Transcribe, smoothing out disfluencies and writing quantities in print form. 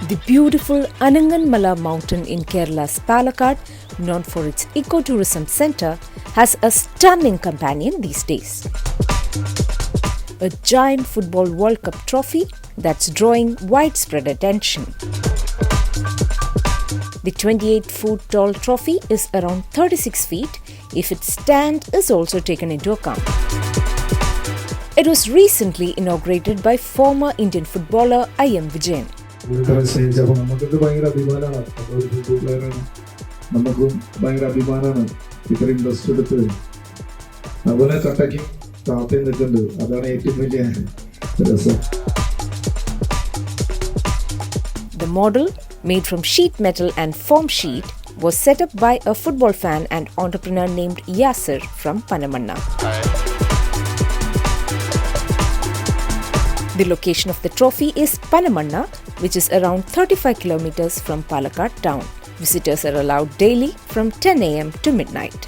The beautiful Ananganmala mountain in Kerala's Palakkad, known for its ecotourism centre, has a stunning companion these days. A giant Football World Cup trophy that's drawing widespread attention. The 28-foot tall trophy is around 36 feet if its stand is also taken into account. It was recently inaugurated by former Indian footballer I.M. Vijayan. നമുക്കൊക്കെ ഭയങ്കര അഭിമാനമാണ്. ഒരു football പ്ലെയറാണ്, നമുക്കും ഭയങ്കര അഭിമാനമാണ് ഇത്രയും interest എടുത്ത്. അതുപോലെ കട്ടയ്ക്കും താത്തയും നിൽക്കുന്നുണ്ട്, അതാണ് ഏറ്റവും വലിയ രസം. The model, made from sheet metal and foam sheet, was set up by a football fan and entrepreneur named Yasser from Panamanna. The location of the trophy is Panamanna, which is around 35 kilometers from Palakkad town. Visitors are allowed daily from 10 a.m. to midnight.